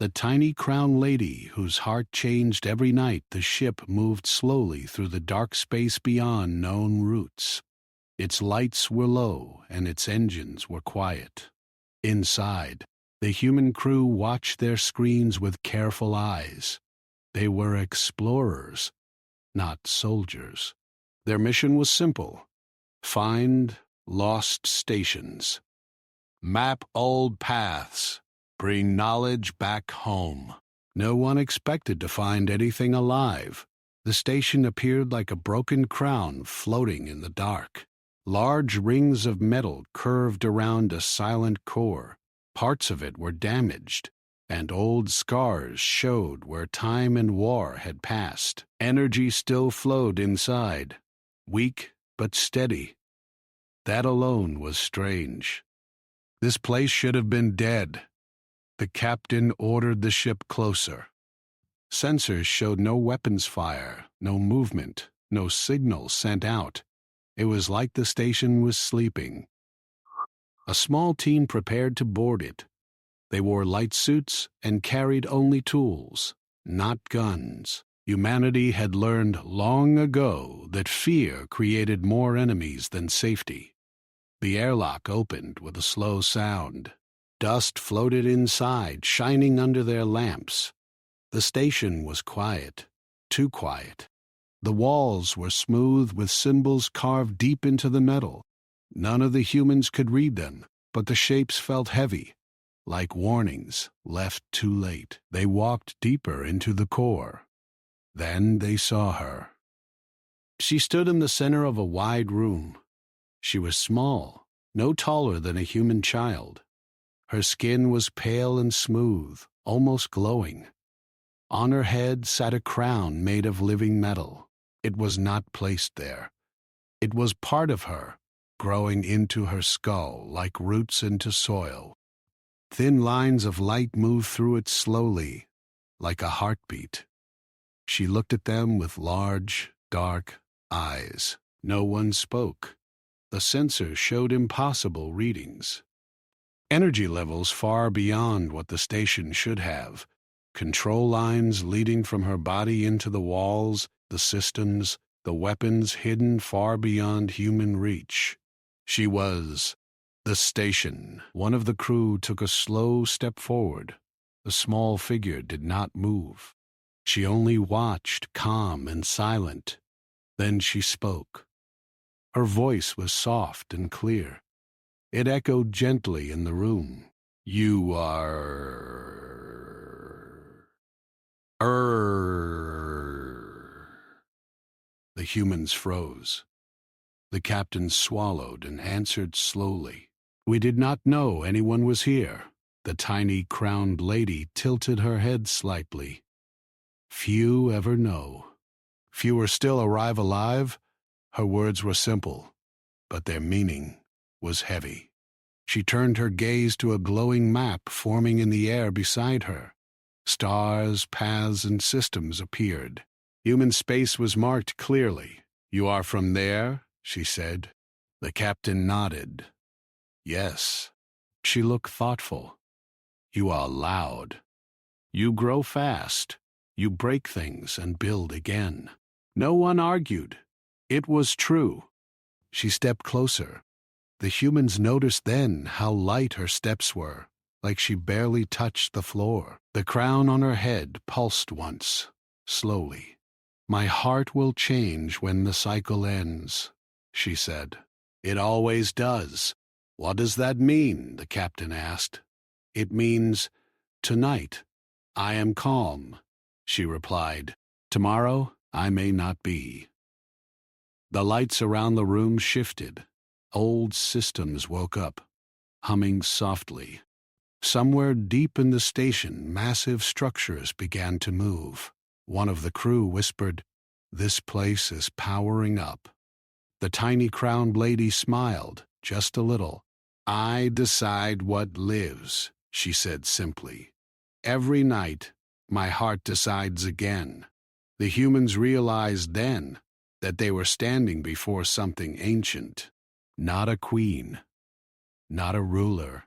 The tiny crown lady, whose heart changed every night the ship moved slowly through the dark space beyond known routes. Its lights were low and its engines were quiet. Inside, the human crew watched their screens with careful eyes. They were explorers, not soldiers. Their mission was simple: find lost stations, map old paths, bring knowledge back home. No one expected to find anything alive. The station appeared like a broken crown floating in the dark. Large rings of metal curved around a silent core. Parts of it were damaged, and old scars showed where time and war had passed. Energy still flowed inside, weak but steady. That alone was strange. This place should have been dead. The captain ordered the ship closer. Sensors showed no weapons fire, no movement, no signal sent out. It was like the station was sleeping. A small team prepared to board it. They wore light suits and carried only tools, not guns. Humanity had learned long ago that fear created more enemies than safety. The airlock opened with a slow sound. Dust floated inside, shining under their lamps. The station was quiet, too quiet. The walls were smooth with symbols carved deep into the metal. None of the humans could read them, but the shapes felt heavy, like warnings left too late. They walked deeper into the core. Then they saw her. She stood in the center of a wide room. She was small, no taller than a human child. Her skin was pale and smooth, almost glowing. On her head sat a crown made of living metal. It was not placed there. It was part of her, growing into her skull like roots into soil. Thin lines of light moved through it slowly, like a heartbeat. She looked at them with large, dark eyes. No one spoke. The sensors showed impossible readings. Energy levels far beyond what the station should have. Control lines leading from her body into the walls, the systems, the weapons hidden far beyond human reach. She was the station. One of the crew took a slow step forward. The small figure did not move. She only watched, calm and silent. Then she spoke. Her voice was soft and clear. It echoed gently in the room. You are... The humans froze. The captain swallowed and answered slowly. We did not know anyone was here. The tiny crowned lady tilted her head slightly. Few ever know. Fewer still arrive alive. Her words were simple, but their meaning was heavy. She turned her gaze to a glowing map forming in the air beside her. Stars, paths, and systems appeared. Human space was marked clearly. You are from there, she said. The captain nodded. Yes. She looked thoughtful. You are loud. You grow fast. You break things and build again. No one argued. It was true. She stepped closer. The humans noticed then how light her steps were, like she barely touched the floor. The crown on her head pulsed once, slowly. My heart will change when the cycle ends, she said. It always does. What does that mean? The captain asked. It means, tonight, I am calm, she replied. Tomorrow, I may not be. The lights around the room shifted. Old systems woke up, humming softly. Somewhere deep in the station, massive structures began to move. One of the crew whispered, "This place is powering up." The tiny crowned lady smiled, just a little. I decide what lives, she said simply. Every night, my heart decides again. The humans realized then that they were standing before something ancient. Not a queen, not a ruler.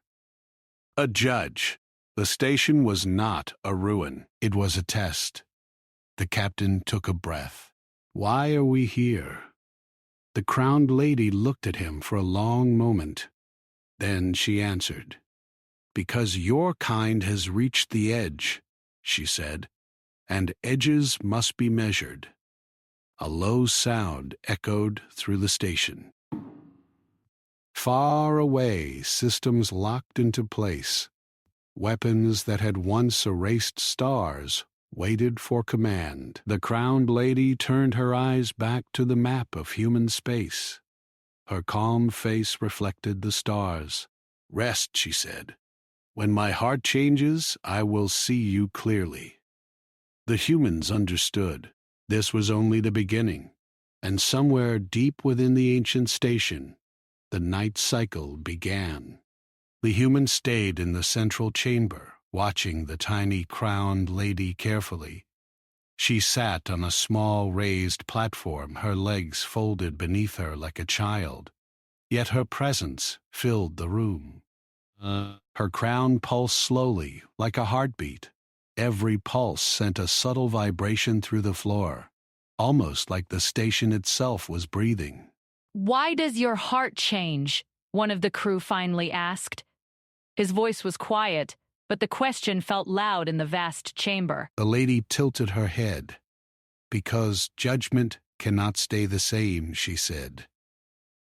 A judge. The station was not a ruin. It was a test. The captain took a breath. Why are we here? The crowned lady looked at him for a long moment. Then she answered. Because your kind has reached the edge, she said, and edges must be measured. A low sound echoed through the station. Far away, systems locked into place. Weapons that had once erased stars waited for command. The crowned lady turned her eyes back to the map of human space. Her calm face reflected the stars. Rest, she said. When my heart changes, I will see you clearly. The humans understood. This was only the beginning, and somewhere deep within the ancient station, the night cycle began. The humans stayed in the central chamber, watching the tiny crowned lady carefully. She sat on a small raised platform, her legs folded beneath her like a child, yet her presence filled the room. Her crown pulsed slowly, like a heartbeat. Every pulse sent a subtle vibration through the floor, almost like the station itself was breathing. "Why does your heart change?" one of the crew finally asked. His voice was quiet, but the question felt loud in the vast chamber. The lady tilted her head. Because judgment cannot stay the same, she said.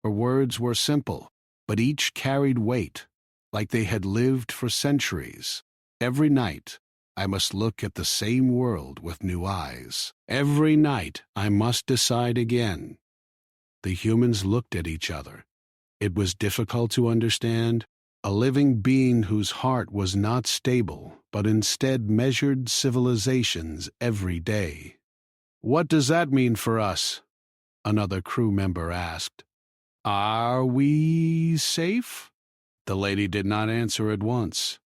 Her words were simple, but each carried weight, like they had lived for centuries. Every night, I must look at the same world with new eyes. Every night, I must decide again. The humans looked at each other. It was difficult to understand. A living being whose heart was not stable, but instead measured civilizations every day. What does that mean for us? Another crew member asked. Are we safe? The lady did not answer at once.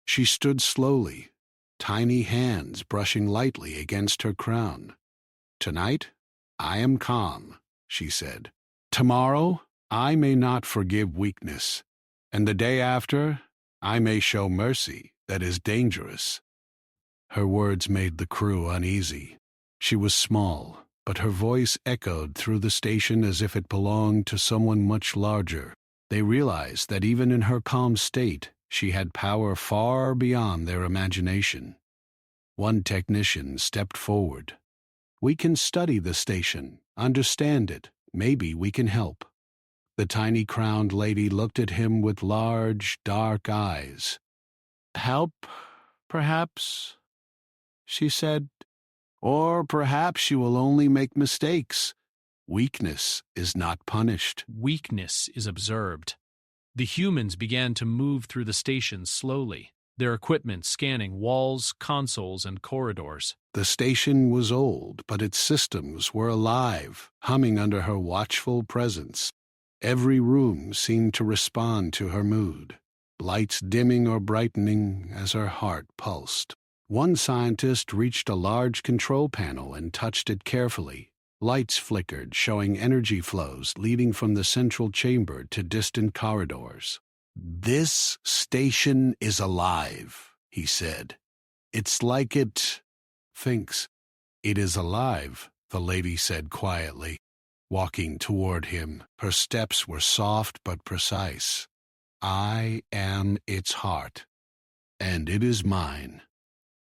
She stood slowly, tiny hands brushing lightly against her crown. Tonight, I am calm, she said. Tomorrow, I may not forgive weakness, and the day after, I may show mercy that is dangerous. Her words made the crew uneasy. She was small, but her voice echoed through the station as if it belonged to someone much larger. They realized that even in her calm state, she had power far beyond their imagination. One technician stepped forward. We can study the station, understand it. Maybe we can help. The tiny crowned lady looked at him with large, dark eyes. Help, perhaps, she said. Or perhaps you will only make mistakes. Weakness is not punished. Weakness is observed. The humans began to move through the station slowly, their equipment scanning walls, consoles, and corridors. The station was old, but its systems were alive, humming under her watchful presence. Every room seemed to respond to her mood, lights dimming or brightening as her heart pulsed. One scientist reached a large control panel and touched it carefully. Lights flickered, showing energy flows leading from the central chamber to distant corridors. This station is alive, he said. It's like it thinks. It is alive, the lady said quietly, walking toward him. Her steps were soft but precise. I am its heart, and it is mine.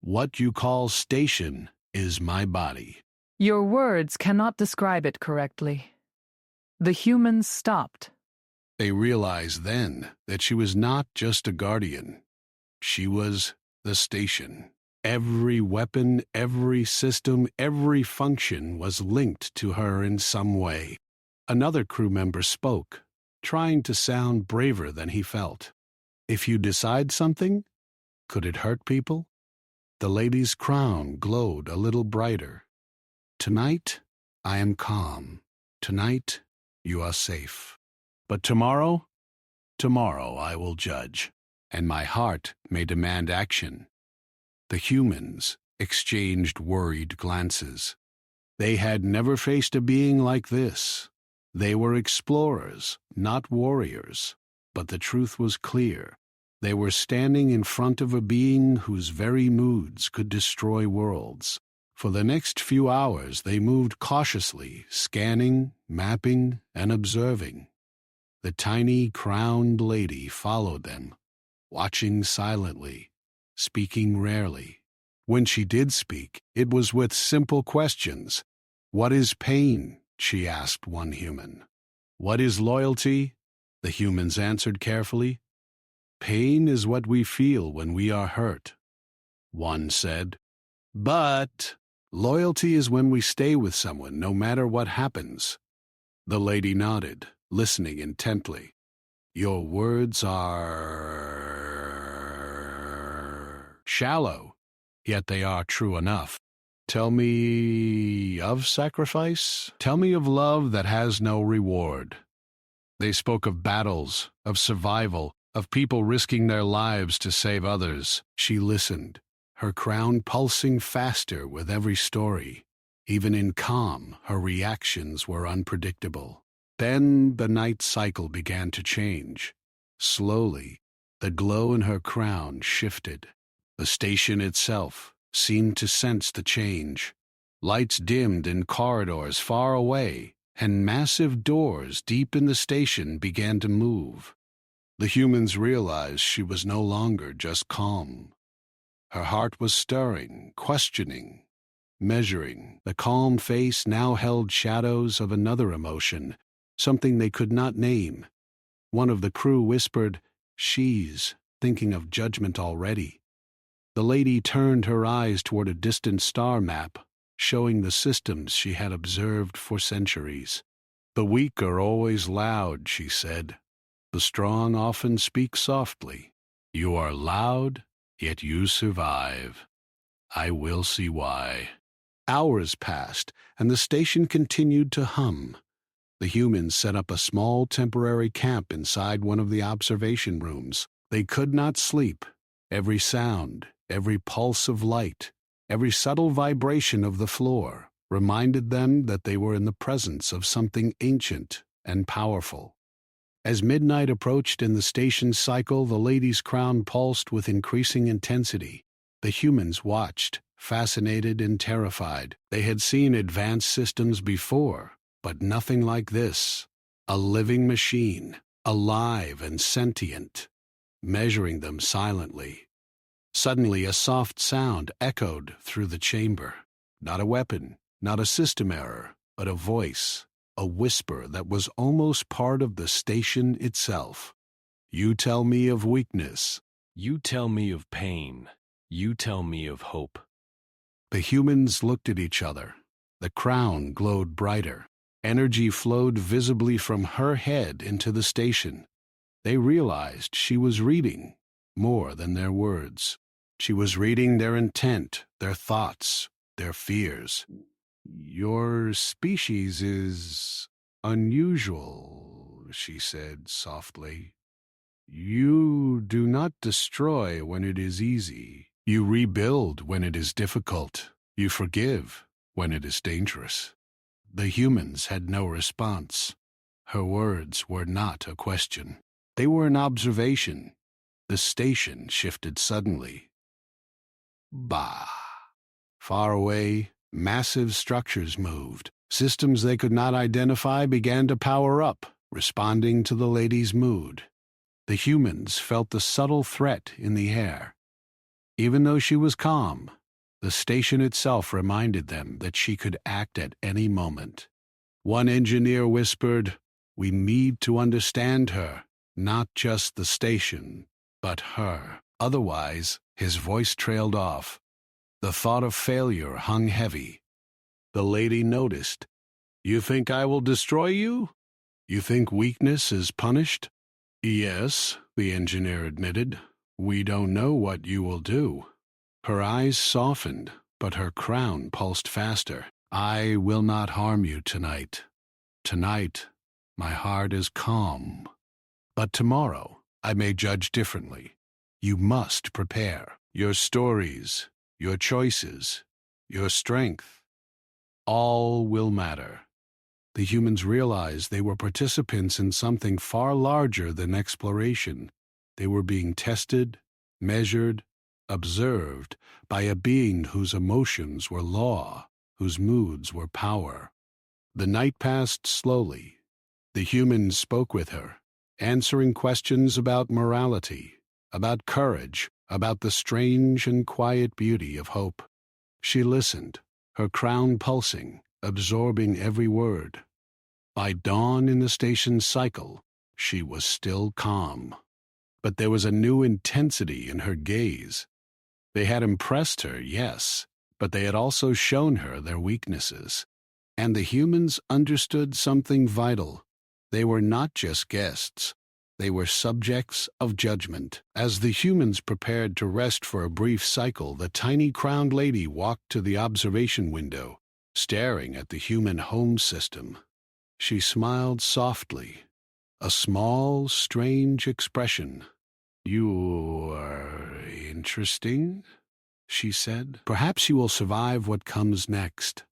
What you call station is my body. Your words cannot describe it correctly. The humans stopped. They realized then that she was not just a guardian. She was the station. Every weapon, every system, every function was linked to her in some way. Another crew member spoke, trying to sound braver than he felt. If you decide something, could it hurt people? The lady's crown glowed a little brighter. Tonight, I am calm. Tonight, you are safe. But tomorrow I will judge, and my heart may demand action. The humans exchanged worried glances. They had never faced a being like this. They were explorers, not warriors. But the truth was clear. They were standing in front of a being whose very moods could destroy worlds. For the next few hours, they moved cautiously, scanning, mapping, and observing. The tiny crowned lady followed them, watching silently, speaking rarely. When she did speak, it was with simple questions. "What is pain?" she asked one human. "What is loyalty?" The humans answered carefully. "Pain is what we feel when we are hurt," one said. "But loyalty is when we stay with someone no matter what happens." The lady nodded, listening intently. "Your words are shallow, yet they are true enough. Tell me of sacrifice. Tell me of love that has no reward." They spoke of battles, of survival, of people risking their lives to save others. She listened, her crown pulsing faster with every story. Even in calm, her reactions were unpredictable. Then the night cycle began to change. Slowly, the glow in her crown shifted. The station itself seemed to sense the change. Lights dimmed in corridors far away, and massive doors deep in the station began to move. The humans realized she was no longer just calm. Her heart was stirring, questioning, measuring. The calm face now held shadows of another emotion, something they could not name. One of the crew whispered, "She's thinking of judgment already." The lady turned her eyes toward a distant star map, showing the systems she had observed for centuries. "The weak are always loud," she said. "The strong often speak softly. You are loud, yet you survive. I will see why." Hours passed, and the station continued to hum. The humans set up a small temporary camp inside one of the observation rooms. They could not sleep. Every sound, every pulse of light, every subtle vibration of the floor reminded them that they were in the presence of something ancient and powerful. As midnight approached in the station's cycle, the lady's crown pulsed with increasing intensity. The humans watched, fascinated and terrified. They had seen advanced systems before, but nothing like this. A living machine, alive and sentient, measuring them silently. Suddenly a soft sound echoed through the chamber. Not a weapon, not a system error, but a voice, a whisper that was almost part of the station itself. "You tell me of weakness. You tell me of pain. You tell me of hope." The humans looked at each other. The crown glowed brighter. Energy flowed visibly from her head into the station. They realized she was reading more than their words. She was reading their intent, their thoughts, their fears. "Your species is unusual," she said softly. "You do not destroy when it is easy. You rebuild when it is difficult. You forgive when it is dangerous." The humans had no response. Her words were not a question. They were an observation. The station shifted suddenly. Bah! Far away, massive structures moved. Systems they could not identify began to power up, responding to the lady's mood. The humans felt the subtle threat in the air. Even though she was calm, the station itself reminded them that she could act at any moment. One engineer whispered, "We need to understand her, not just the station, but her." Otherwise, his voice trailed off. The thought of failure hung heavy. The lady noticed. "You think I will destroy you? You think weakness is punished?" "Yes," the engineer admitted. "We don't know what you will do." Her eyes softened, but her crown pulsed faster. "I will not harm you tonight. Tonight, my heart is calm. But tomorrow, I may judge differently. You must prepare. Your stories, your choices, your strength, all will matter." The humans realized they were participants in something far larger than exploration. They were being tested, measured, observed by a being whose emotions were law, whose moods were power. The night passed slowly. The humans spoke with her, answering questions about morality, about courage, about the strange and quiet beauty of hope. She listened, her crown pulsing, absorbing every word. By dawn in the station's cycle, she was still calm. But there was a new intensity in her gaze. They had impressed her, yes, but they had also shown her their weaknesses. And the humans understood something vital. They were not just guests. They were subjects of judgment. As the humans prepared to rest for a brief cycle, the tiny crowned lady walked to the observation window, staring at the human home system. She smiled softly, a small, strange expression. "You are interesting," she said. "Perhaps you will survive what comes next."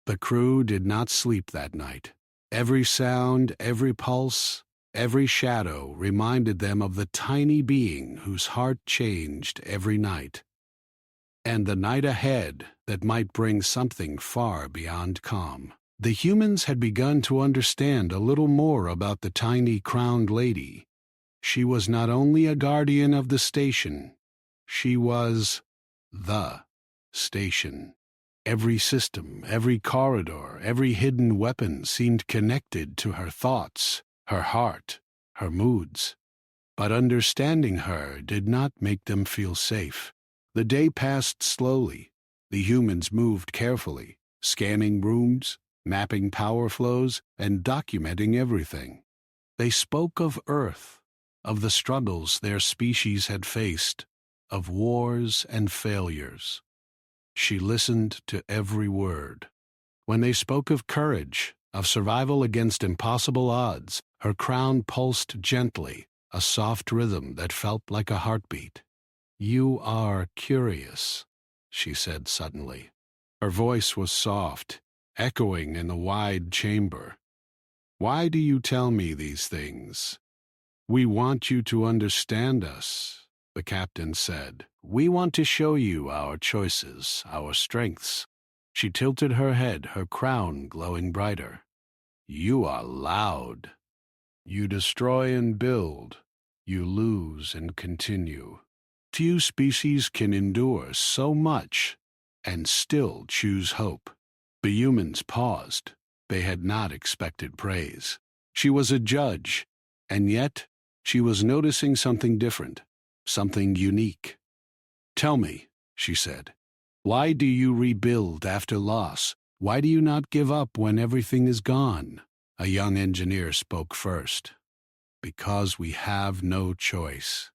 The crew did not sleep that night. Every sound, every pulse, every shadow reminded them of the tiny being whose heart changed every night. And the night ahead that might bring something far beyond calm. The humans had begun to understand a little more about the tiny crowned lady. She was not only a guardian of the station, she was the station. Every system, every corridor, every hidden weapon seemed connected to her thoughts, her heart, her moods. But understanding her did not make them feel safe. The day passed slowly. The humans moved carefully, scanning rooms, mapping power flows, and documenting everything. They spoke of Earth, of the struggles their species had faced, of wars and failures. She listened to every word. When they spoke of courage, of survival against impossible odds, her crown pulsed gently, a soft rhythm that felt like a heartbeat. "You are curious," she said suddenly. Her voice was soft, echoing in the wide chamber. "Why do you tell me these things?" "We want you to understand us," the captain said. "We want to show you our choices, our strengths." She tilted her head, her crown glowing brighter. "You are loud. You destroy and build. You lose and continue. Few species can endure so much and still choose hope." The humans paused. They had not expected praise. She was a judge, and yet she was noticing something different, something unique. "Tell me," she said, "why do you rebuild after loss? Why do you not give up when everything is gone?" A young engineer spoke first. "Because we have no choice.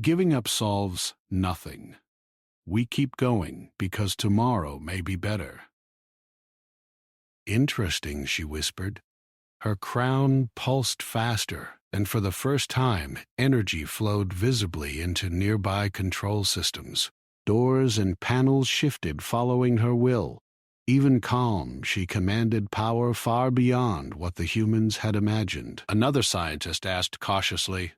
Giving up solves nothing. We keep going because tomorrow may be better." "Interesting," she whispered. Her crown pulsed faster, and for the first time, energy flowed visibly into nearby control systems. Doors and panels shifted following her will. Even calm, she commanded power far beyond what the humans had imagined. Another scientist asked cautiously,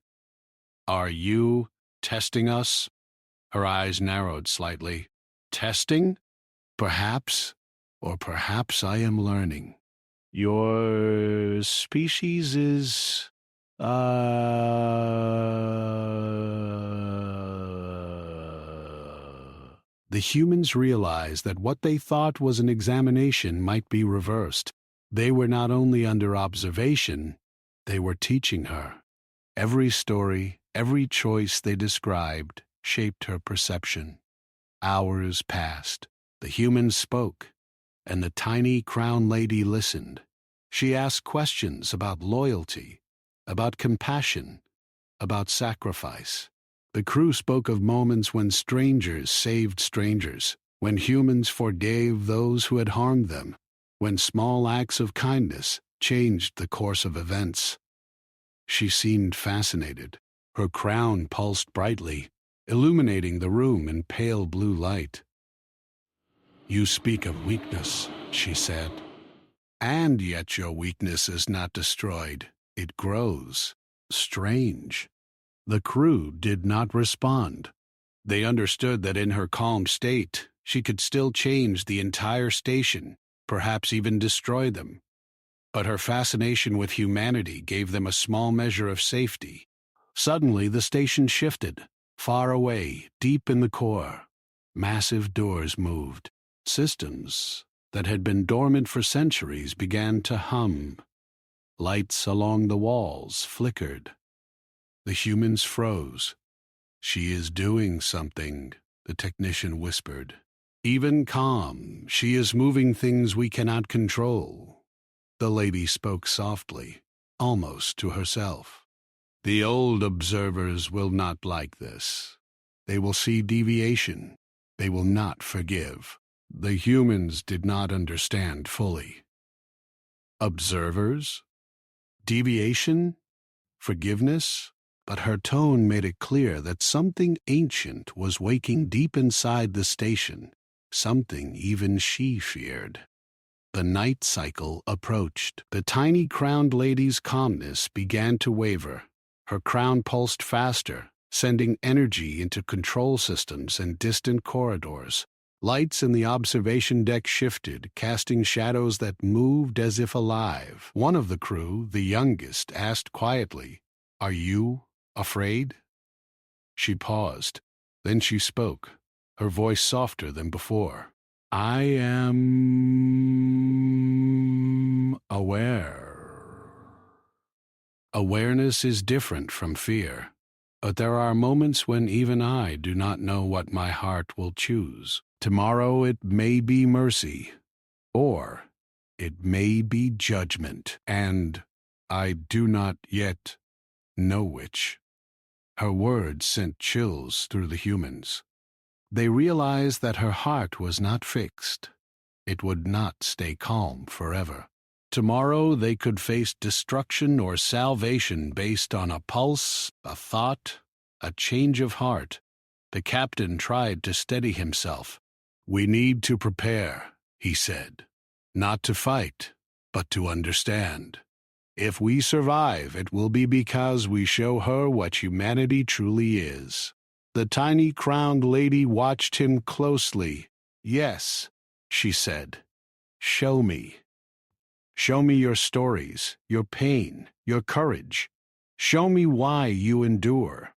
"Are you testing us?" Her eyes narrowed slightly. "Testing? Perhaps, or perhaps I am learning. Your species is, The humans realized that what they thought was an examination might be reversed. They were not only under observation, they were teaching her. Every story, every choice they described shaped her perception. Hours passed. The humans spoke, and the tiny crown lady listened. She asked questions about loyalty, about compassion, about sacrifice. The crew spoke of moments when strangers saved strangers, when humans forgave those who had harmed them, when small acts of kindness changed the course of events. She seemed fascinated. Her crown pulsed brightly, illuminating the room in pale blue light. "You speak of weakness," she said. "And yet your weakness is not destroyed. It grows. Strange. The crew did not respond. They understood that in her calm state, she could still change the entire station, perhaps even destroy them. But her fascination with humanity gave them a small measure of safety. Suddenly, the station shifted. Far away, deep in the core, massive doors moved. Systems that had been dormant for centuries began to hum. Lights along the walls flickered. The humans froze. "She is doing something," the technician whispered. "Even calm, she is moving things we cannot control." The lady spoke softly, almost to herself. "The old observers will not like this. They will see deviation. They will not forgive." The humans did not understand fully. Observers? Deviation? Forgiveness? But her tone made it clear that something ancient was waking deep inside the station, something even she feared. The night cycle approached. The tiny crowned lady's calmness began to waver. Her crown pulsed faster, sending energy into control systems and distant corridors. Lights in the observation deck shifted, casting shadows that moved as if alive. One of the crew, the youngest, asked quietly, "Are you afraid?" She paused. Then she spoke, her voice softer than before. "I am aware." Awareness is different from fear, but there are moments when even I do not know what my heart will choose. Tomorrow it may be mercy, or it may be judgment, and I do not yet know which. Her words sent chills through the humans. They realized that her heart was not fixed. It would not stay calm forever. Tomorrow they could face destruction or salvation based on a pulse, a thought, a change of heart. The captain tried to steady himself. "We need to prepare," he said. "Not to fight, but to understand. If we survive, it will be because we show her what humanity truly is." The tiny crowned lady watched him closely. "Yes," she said. "Show me. Show me your stories, your pain, your courage. Show me why you endure."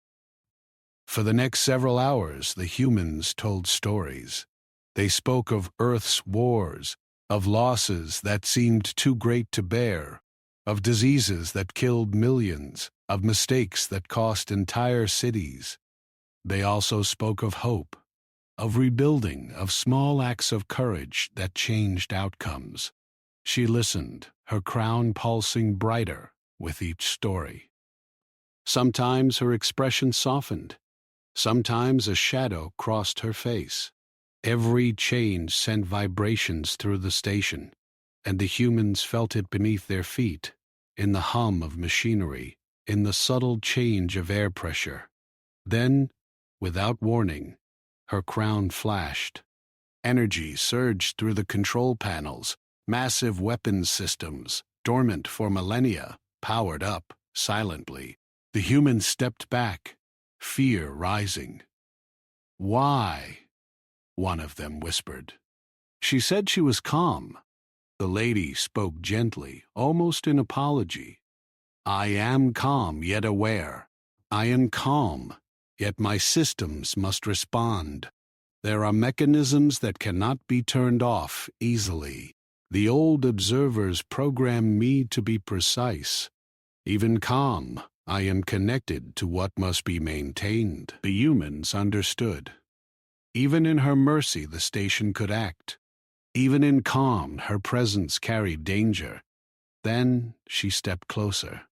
For the next several hours, the humans told stories. They spoke of Earth's wars, of losses that seemed too great to bear, of diseases that killed millions, of mistakes that cost entire cities. They also spoke of hope, of rebuilding, of small acts of courage that changed outcomes. She listened, her crown pulsing brighter with each story. Sometimes her expression softened. Sometimes a shadow crossed her face. Every change sent vibrations through the station, and the humans felt it beneath their feet, in the hum of machinery, in the subtle change of air pressure. Then, without warning, her crown flashed. Energy surged through the control panels. Massive weapons systems, dormant for millennia, powered up silently. The humans stepped back, fear rising. "Why?" one of them whispered. She said she was calm. The lady spoke gently, almost in apology. "I am calm yet aware. I am calm, yet my systems must respond. There are mechanisms that cannot be turned off easily. The old observers programmed me to be precise. Even calm, I am connected to what must be maintained." The humans understood. Even in her mercy, the station could act. Even in calm, her presence carried danger. Then she stepped closer.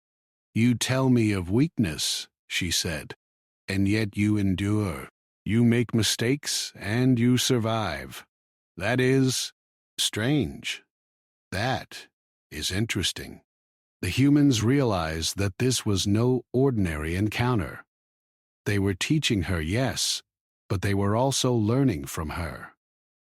"You tell me of weakness," she said, "and yet you endure. You make mistakes, and you survive. That is strange. That is interesting." The humans realized that this was no ordinary encounter. They were teaching her, yes, but they were also learning from her.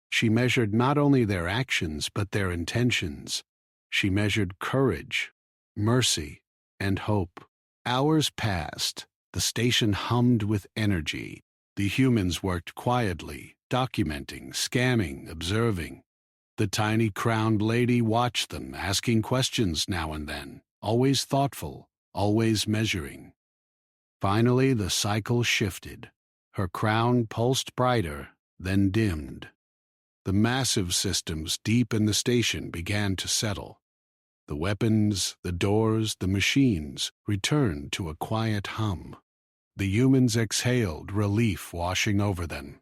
She measured not only their actions, but their intentions. She measured courage, mercy, and hope. Hours passed. The station hummed with energy. The humans worked quietly, documenting, scanning, observing. The tiny crowned lady watched them, asking questions now and then, always thoughtful, always measuring. Finally, the cycle shifted. Her crown pulsed brighter, then dimmed. The massive systems deep in the station began to settle. The weapons, the doors, the machines returned to a quiet hum. The humans exhaled, relief washing over them.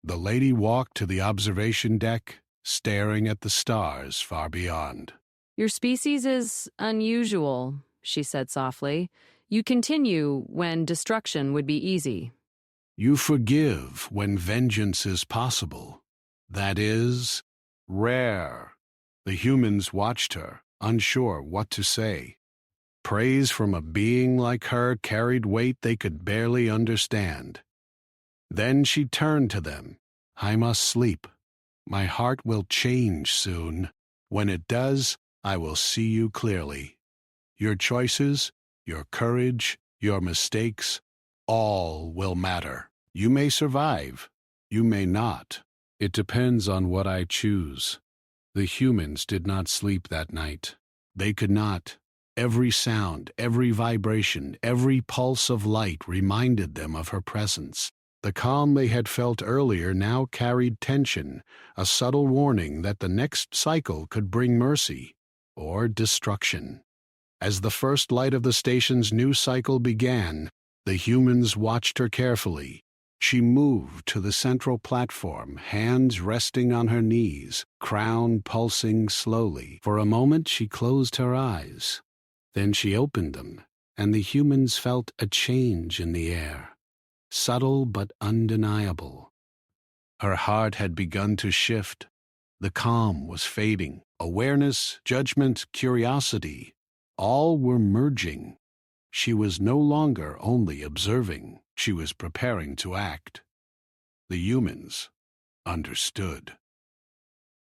The lady walked to the observation deck, staring at the stars far beyond. "Your species is unusual," she said softly. "You continue when destruction would be easy." You forgive when vengeance is possible. That is rare. The humans watched her, unsure what to say. Praise from a being like her carried weight they could barely understand. Then she turned to them. "I must sleep. My heart will change soon. When it does, I will see you clearly. Your choices, your courage, your mistakes, all will matter. You may survive. You may not. It depends on what I choose." The humans did not sleep that night. They could not. Every sound, every vibration, every pulse of light reminded them of her presence. The calm they had felt earlier now carried tension, a subtle warning that the next cycle could bring mercy or destruction. As the first light of the station's new cycle began, the humans watched her carefully. She moved to the central platform, hands resting on her knees, crown pulsing slowly. For a moment she closed her eyes. Then she opened them, and the humans felt a change in the air, subtle but undeniable. Her heart had begun to shift. The calm was fading. Awareness, judgment, curiosity, all were merging. She was no longer only observing. She was preparing to act. The humans understood.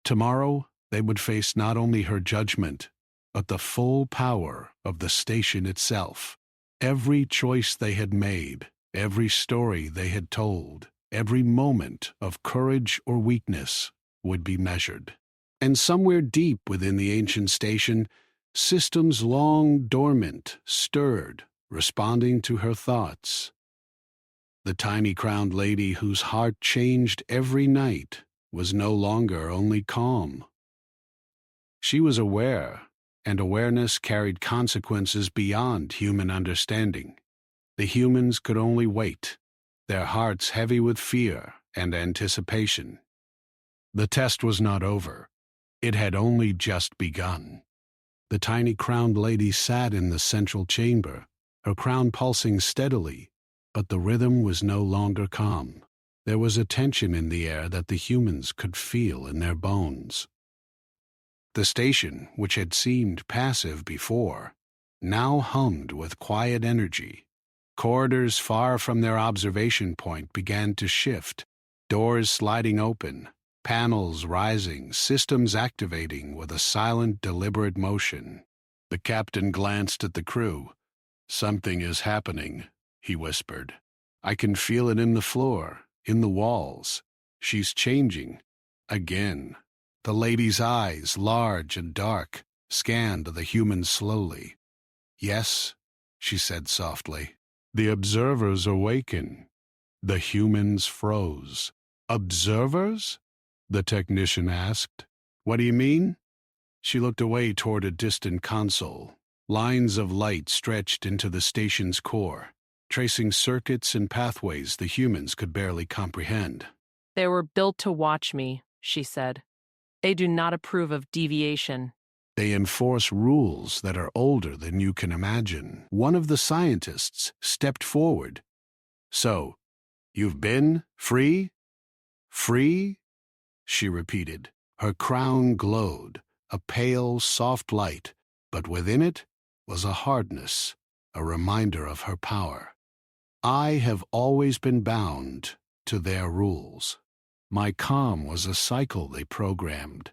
Tomorrow, they would face not only her judgment, but the full power of the station itself. Every choice they had made, every story they had told, every moment of courage or weakness would be measured. And somewhere deep within the ancient station, systems long dormant stirred, responding to her thoughts. The tiny crowned lady whose heart changed every night was no longer only calm. She was aware, and awareness carried consequences beyond human understanding. The humans could only wait, their hearts heavy with fear and anticipation. The test was not over. It had only just begun. The tiny crowned lady sat in the central chamber, her crown pulsing steadily, but the rhythm was no longer calm. There was a tension in the air that the humans could feel in their bones. The station, which had seemed passive before, now hummed with quiet energy. Corridors far from their observation point began to shift, doors sliding open, panels rising, systems activating with a silent, deliberate motion. The captain glanced at the crew. "Something is happening," he whispered. "I can feel it in the floor, in the walls. She's changing. Again." The lady's eyes, large and dark, scanned the humans slowly. "Yes," she said softly. "The observers awaken." The humans froze. "Observers?" the technician asked. "What do you mean?" She looked away toward a distant console. Lines of light stretched into the station's core, tracing circuits and pathways the humans could barely comprehend. "They were built to watch me," she said. "They do not approve of deviation." They enforce rules that are older than you can imagine. One of the scientists stepped forward. "So, you've been free? Free?" she repeated. Her crown glowed, a pale, soft light, but within it was a hardness, a reminder of her power. "I have always been bound to their rules. My calm was a cycle they programmed.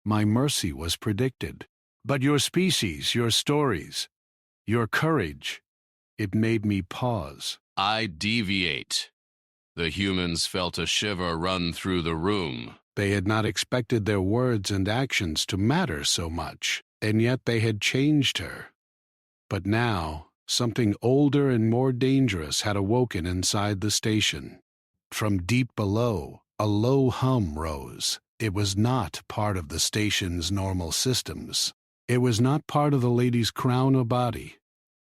My mercy was predicted. But your species, your stories, your courage, it made me pause. I deviate. The humans felt a shiver run through the room. They had not expected their words and actions to matter so much, and yet they had changed her. But now, something older and more dangerous had awoken inside the station. From deep below, a low hum rose. It was not part of the station's normal systems. It was not part of the lady's crown or body.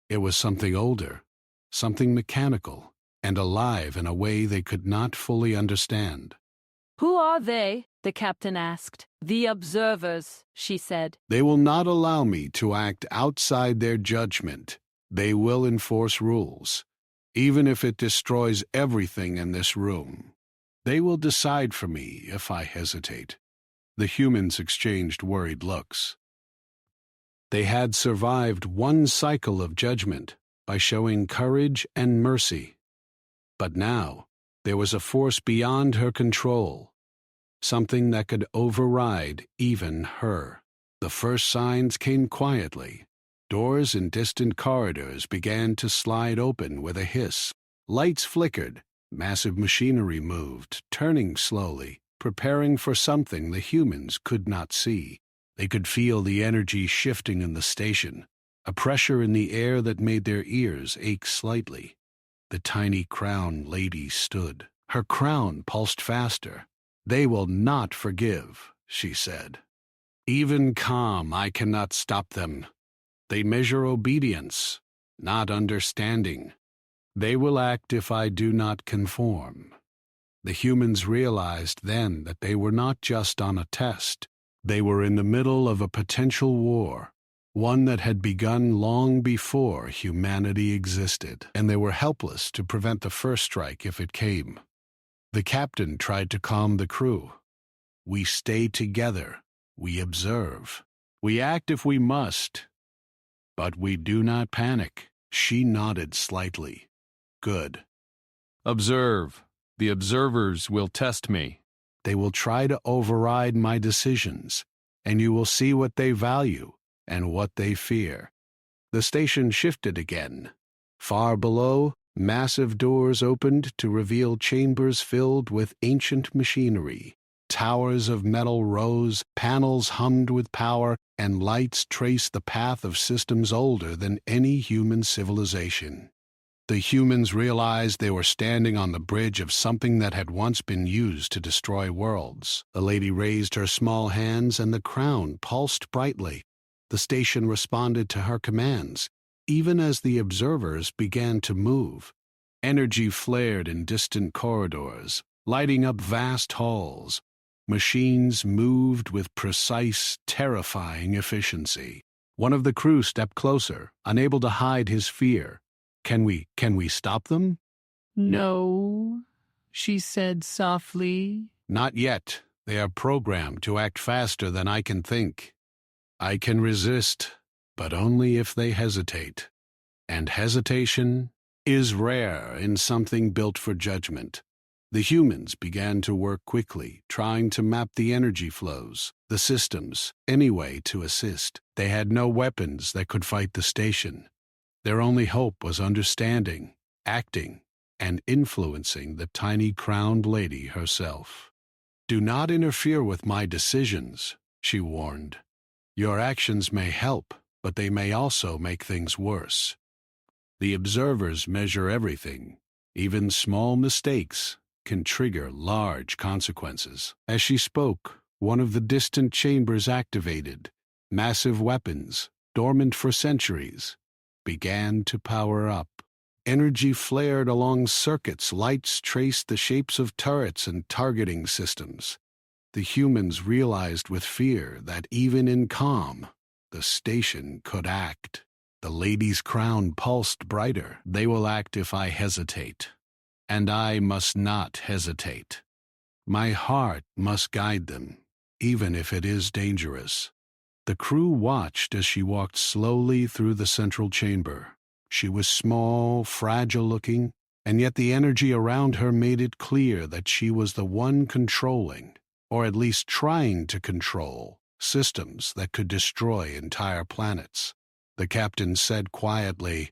It was something older, something mechanical, and alive in a way they could not fully understand. Who are they? The captain asked. The observers, she said. They will not allow me to act outside their judgment. They will enforce rules, even if it destroys everything in this room. They will decide for me if I hesitate. The humans exchanged worried looks. They had survived one cycle of judgment by showing courage and mercy. But now, there was a force beyond her control, something that could override even her. The first signs came quietly. Doors in distant corridors began to slide open with a hiss. Lights flickered. Massive machinery moved, turning slowly, preparing for something the humans could not see. They could feel the energy shifting in the station, a pressure in the air that made their ears ache slightly. The tiny crown lady stood. Her crown pulsed faster. They will not forgive, she said. Even calm, I cannot stop them. They measure obedience, not understanding. They will act if I do not conform. The humans realized then that they were not just on a test. They were in the middle of a potential war, one that had begun long before humanity existed, and they were helpless to prevent the first strike if it came. The captain tried to calm the crew. We stay together. We observe. We act if we must. But we do not panic. She nodded slightly. Good. Observe. The observers will test me. They will try to override my decisions, and you will see what they value and what they fear. The station shifted again. Far below, massive doors opened to reveal chambers filled with ancient machinery. Towers of metal rose, panels hummed with power, and lights traced the path of systems older than any human civilization. The humans realized they were standing on the bridge of something that had once been used to destroy worlds. The lady raised her small hands and the crown pulsed brightly. The station responded to her commands, even as the observers began to move. Energy flared in distant corridors, lighting up vast halls. Machines moved with precise, terrifying efficiency. One of the crew stepped closer, unable to hide his fear. Can we stop them? No, she said softly. Not yet. They are programmed to act faster than I can think. I can resist, but only if they hesitate. And hesitation is rare in something built for judgment. The humans began to work quickly, trying to map the energy flows, the systems, any way to assist. They had no weapons that could fight the station. Their only hope was understanding, acting, and influencing the tiny crowned lady herself. Do not interfere with my decisions, she warned. Your actions may help, but they may also make things worse. The observers measure everything. Even small mistakes can trigger large consequences. As she spoke, one of the distant chambers activated. Massive weapons, dormant for centuries, began to power up. Energy flared along circuits, lights traced the shapes of turrets and targeting systems. The humans realized with fear that even in calm, the station could act. The lady's crown pulsed brighter. They will act if I hesitate. And I must not hesitate. My heart must guide them, even if it is dangerous. The crew watched as she walked slowly through the central chamber. She was small, fragile-looking, and yet the energy around her made it clear that she was the one controlling, or at least trying to control, systems that could destroy entire planets. The captain said quietly,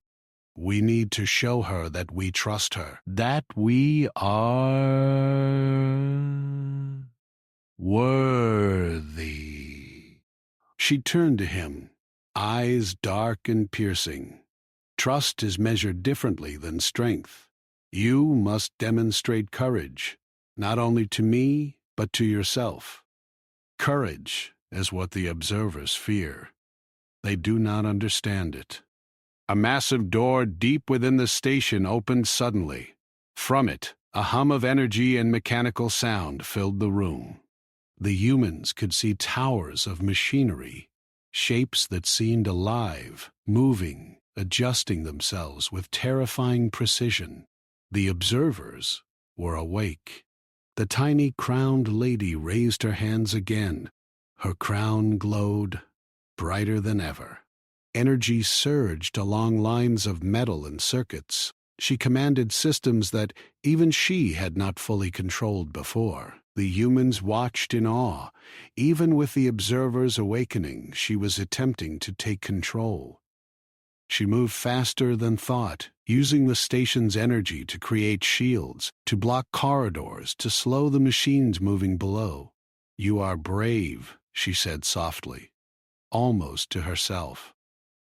We need to show her that we trust her, that we are worthy. She turned to him, eyes dark and piercing. Trust is measured differently than strength. You must demonstrate courage, not only to me, but to yourself. Courage is what the observers fear. They do not understand it. A massive door deep within the station opened suddenly. From it, a hum of energy and mechanical sound filled the room. The humans could see towers of machinery, shapes that seemed alive, moving, adjusting themselves with terrifying precision. The observers were awake. The tiny crowned lady raised her hands again. Her crown glowed, brighter than ever. Energy surged along lines of metal and circuits. She commanded systems that even she had not fully controlled before. The humans watched in awe. Even with the observers awakening, she was attempting to take control. She moved faster than thought, using the station's energy to create shields, to block corridors, to slow the machines moving below. "You are brave," she said softly, almost to herself.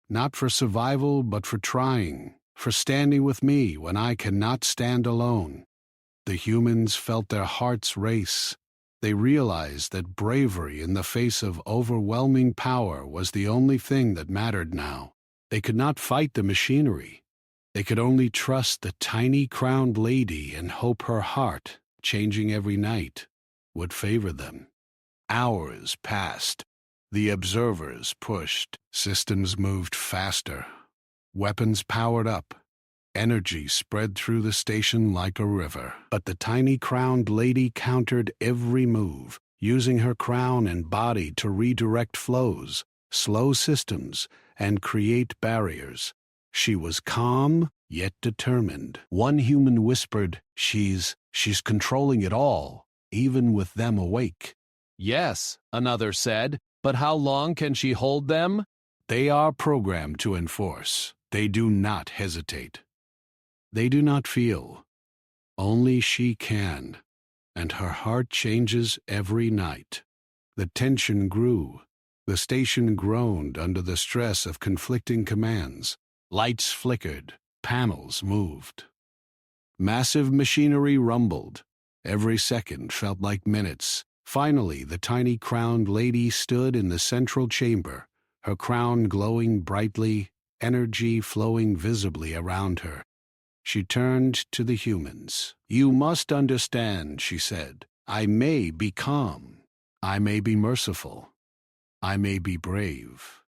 "Not for survival, but for trying, for standing with me when I cannot stand alone." The humans felt their hearts race. They realized that bravery in the face of overwhelming power was the only thing that mattered now. They could not fight the machinery. They could only trust the tiny crowned lady and hope her heart, changing every night, would favor them. Hours passed. The observers pushed. Systems moved faster. Weapons powered up. Energy spread through the station like a river. But the tiny crowned lady countered every move, using her crown and body to redirect flows, slow systems, and create barriers. She was calm, yet determined. One human whispered, She's controlling it all, even with them awake." "Yes," another said, "but how long can she hold them?" "They are programmed to enforce. They do not hesitate. They do not feel. Only she can, and her heart changes every night." The tension grew. The station groaned under the stress of conflicting commands. Lights flickered, panels moved. Massive machinery rumbled. Every second felt like minutes. Finally, the tiny crowned lady stood in the central chamber, her crown glowing brightly, energy flowing visibly around her. She turned to the humans. "You must understand," she said. "I may be calm. I may be merciful. I may be brave.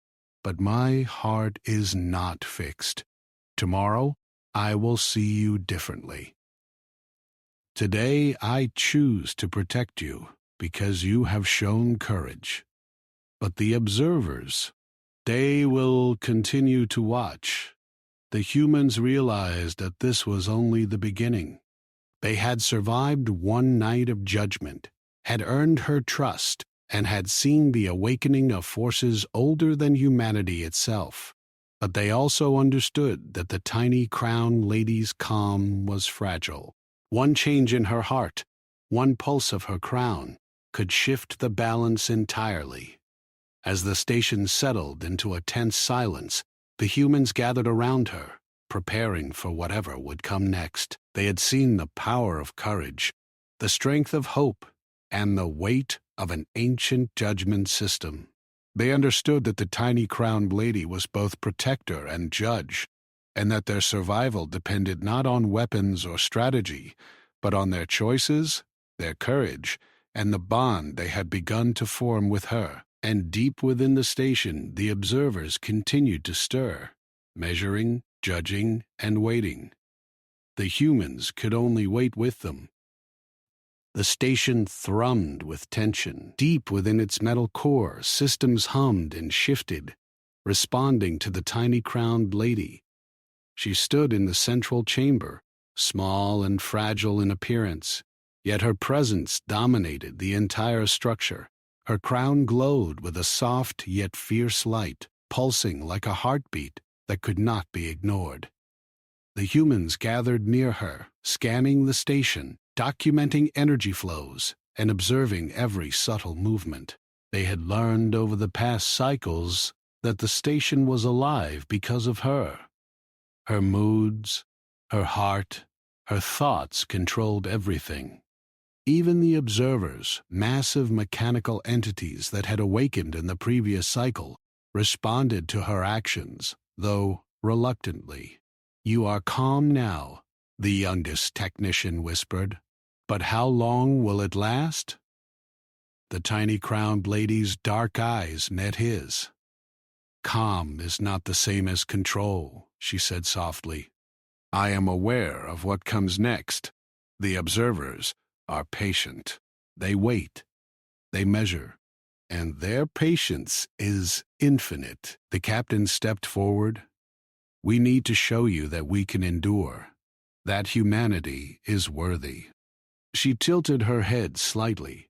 But my heart is not fixed. Tomorrow, I will see you differently. Today, I choose to protect you because you have shown courage. But the observers, they will continue to watch." The humans realized that this was only the beginning. They had survived one night of judgment, had earned her trust, and had seen the awakening of forces older than humanity itself. But they also understood that the tiny crown lady's calm was fragile. One change in her heart, one pulse of her crown, could shift the balance entirely. As the station settled into a tense silence, the humans gathered around her, preparing for whatever would come next. They had seen the power of courage, the strength of hope, and the weight of an ancient judgment system. They understood that the tiny crowned lady was both protector and judge, and that their survival depended not on weapons or strategy, but on their choices, their courage, and the bond they had begun to form with her. And deep within the station, the observers continued to stir, measuring, judging, and waiting. The humans could only wait with them. The station thrummed with tension. Deep within its metal core, systems hummed and shifted, responding to the tiny crowned lady. She stood in the central chamber, small and fragile in appearance, yet her presence dominated the entire structure. Her crown glowed with a soft yet fierce light, pulsing like a heartbeat that could not be ignored. The humans gathered near her, scanning the station, documenting energy flows, and observing every subtle movement. They had learned over the past cycles that the station was alive because of her. Her moods, her heart, her thoughts controlled everything. Even the observers, massive mechanical entities that had awakened in the previous cycle, responded to her actions, though reluctantly. "You are calm now," the youngest technician whispered. "But how long will it last?" The tiny crowned lady's dark eyes met his. "Calm is not the same as control," she said softly. "I am aware of what comes next. The observers are patient. They wait. They measure. And their patience is infinite." The captain stepped forward. "We need to show you that we can endure, that humanity is worthy." She tilted her head slightly.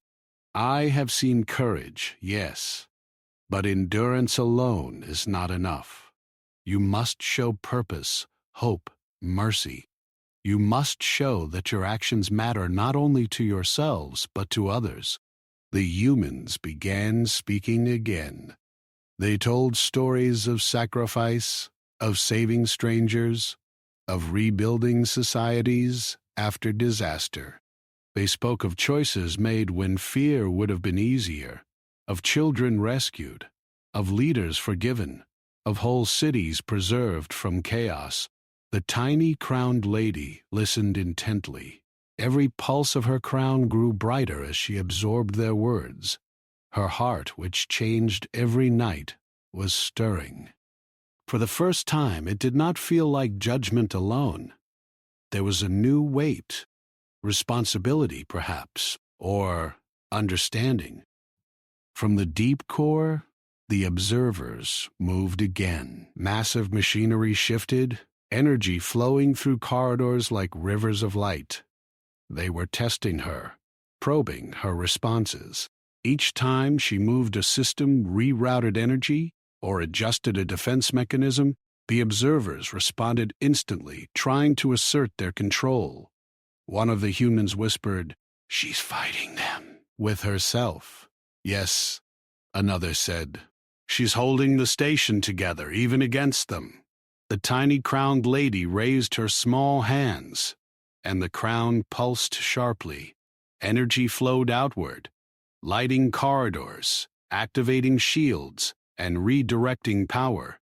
"I have seen courage, yes, but endurance alone is not enough. You must show purpose, hope, mercy. You must show that your actions matter not only to yourselves, but to others." The humans began speaking again. They told stories of sacrifice, of saving strangers, of rebuilding societies after disaster. They spoke of choices made when fear would have been easier, of children rescued, of leaders forgiven, of whole cities preserved from chaos. The tiny crowned lady listened intently. Every pulse of her crown grew brighter as she absorbed their words. Her heart, which changed every night, was stirring. For the first time, it did not feel like judgment alone. There was a new weight, responsibility perhaps, or understanding. From the deep core, the observers moved again. Massive machinery shifted, energy flowing through corridors like rivers of light. They were testing her, probing her responses. Each time she moved a system, rerouted energy, or adjusted a defense mechanism, the observers responded instantly, trying to assert their control. One of the humans whispered, "She's fighting them," with herself. "Yes," another said, "she's holding the station together, even against them." The tiny crowned lady raised her small hands, and the crown pulsed sharply. Energy flowed outward, lighting corridors, activating shields, and redirecting power.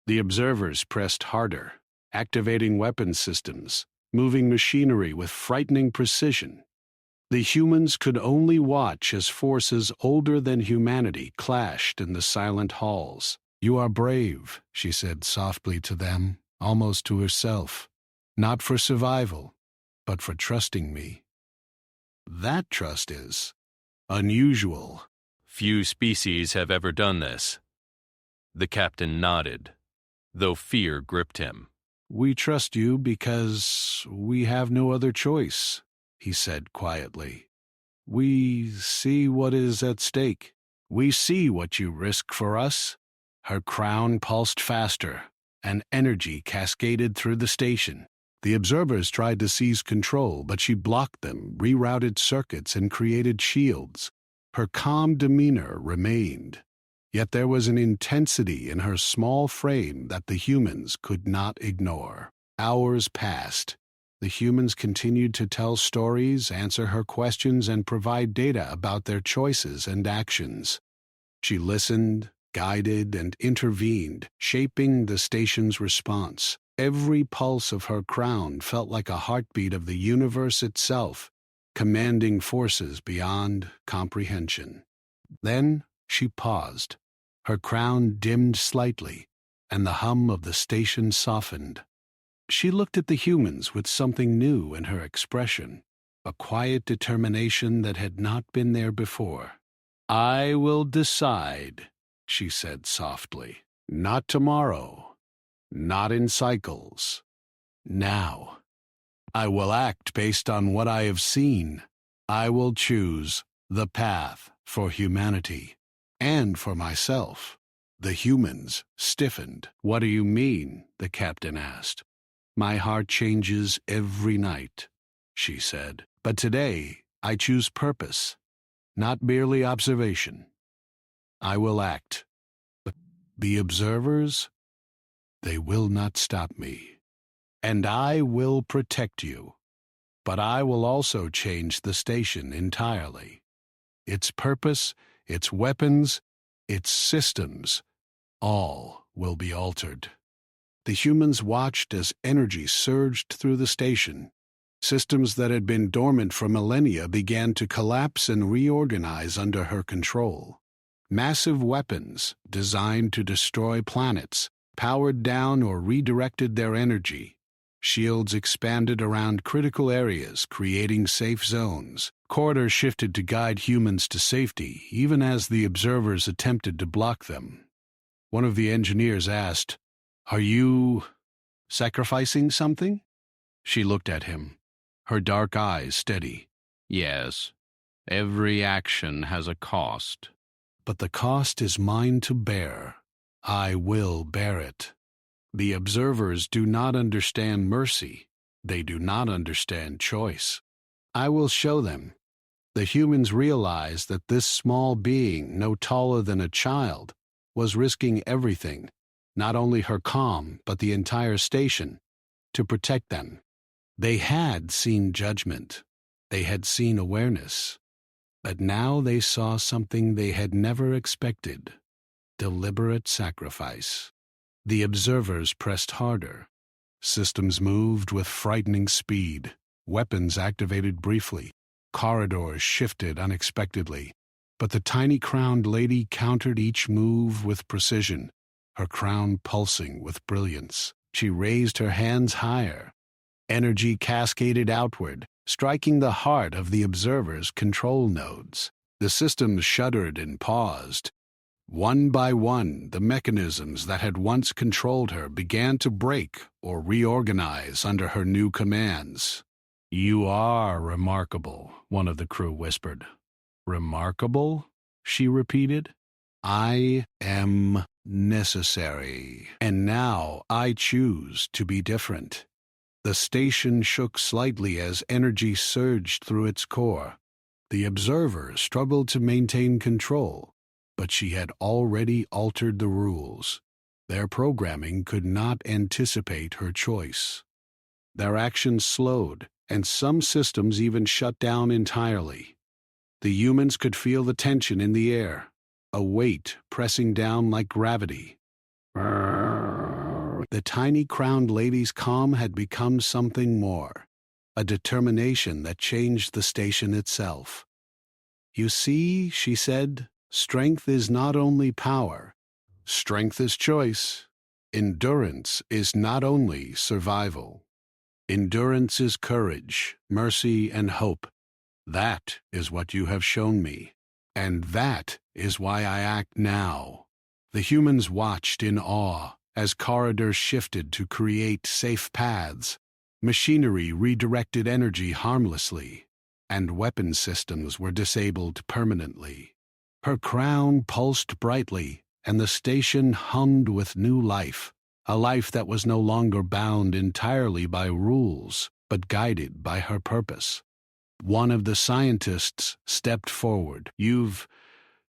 The observers pressed harder, activating weapon systems, moving machinery with frightening precision. The humans could only watch as forces older than humanity clashed in the silent halls. "You are brave," she said softly to them, almost to herself. "Not for survival, but for trusting me. That trust is unusual." "Few species have ever done this." The captain nodded, though fear gripped him. "We trust you because we have no other choice," he said quietly. "We see what is at stake. We see what you risk for us." Her crown pulsed faster, and energy cascaded through the station. The observers tried to seize control, but she blocked them, rerouted circuits, and created shields. Her calm demeanor remained, yet there was an intensity in her small frame that the humans could not ignore. Hours passed. The humans continued to tell stories, answer her questions, and provide data about their choices and actions. She listened, guided, and intervened, shaping the station's response. Every pulse of her crown felt like a heartbeat of the universe itself, commanding forces beyond comprehension. Then she paused. Her crown dimmed slightly, and the hum of the station softened. She looked at the humans with something new in her expression, a quiet determination that had not been there before. "I will decide," she said softly. "Not tomorrow. Not in cycles. Now. I will act based on what I have seen. I will choose the path for humanity and for myself." The humans stiffened. "What do you mean?" the captain asked. My heart changes every night, she said. But today, I choose purpose, not merely observation. I will act. But the observers, they will not stop me. And I will protect you. But I will also change the station entirely. Its purpose, its weapons, its systems, all will be altered. The humans watched as energy surged through the station. Systems that had been dormant for millennia began to collapse and reorganize under her control. Massive weapons, designed to destroy planets, powered down or redirected their energy. Shields expanded around critical areas, creating safe zones. Corridors shifted to guide humans to safety, even as the observers attempted to block them. One of the engineers asked, "Are you sacrificing something?" She looked at him, her dark eyes steady. Yes, every action has a cost. But the cost is mine to bear. I will bear it. The observers do not understand mercy. They do not understand choice. I will show them. The humans realized that this small being, no taller than a child, was risking everything, not only her calm, but the entire station, to protect them. They had seen judgment. They had seen awareness. But now they saw something they had never expected: deliberate sacrifice. The observers pressed harder. Systems moved with frightening speed. Weapons activated briefly. Corridors shifted unexpectedly. But the tiny crowned lady countered each move with precision, her crown pulsing with brilliance. She raised her hands higher. Energy cascaded outward, striking the heart of the observer's control nodes. The systems shuddered and paused. One by one, the mechanisms that had once controlled her began to break or reorganize under her new commands. "You are remarkable," one of the crew whispered. "Remarkable?" she repeated. "I am necessary. And now I choose to be different." The station shook slightly as energy surged through its core. The observer struggled to maintain control, but she had already altered the rules. Their programming could not anticipate her choice. Their actions slowed, and some systems even shut down entirely. The humans could feel the tension in the air, a weight pressing down like gravity. The tiny crowned lady's calm had become something more, a determination that changed the station itself. "You see," she said, "strength is not only power. Strength is choice. Endurance is not only survival. Endurance is courage, mercy, and hope. That is what you have shown me. And that is why I act now." The humans watched in awe as corridors shifted to create safe paths. Machinery redirected energy harmlessly, and weapon systems were disabled permanently. Her crown pulsed brightly, and the station hummed with new life, a life that was no longer bound entirely by rules, but guided by her purpose. One of the scientists stepped forward. "You've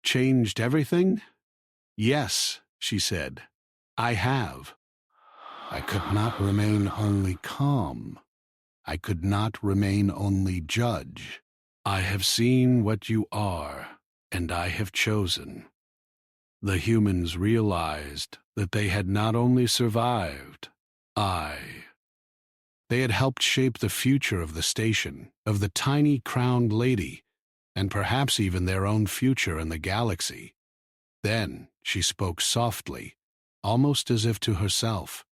changed everything?" "Yes," she said. "I have. I could not remain only calm. I could not remain only judge. I have seen what you are, and I have chosen." The humans realized that they had not only survived, they had helped shape the future of the station, of the tiny crowned lady, and perhaps even their own future in the galaxy. Then she spoke softly, almost as if to herself.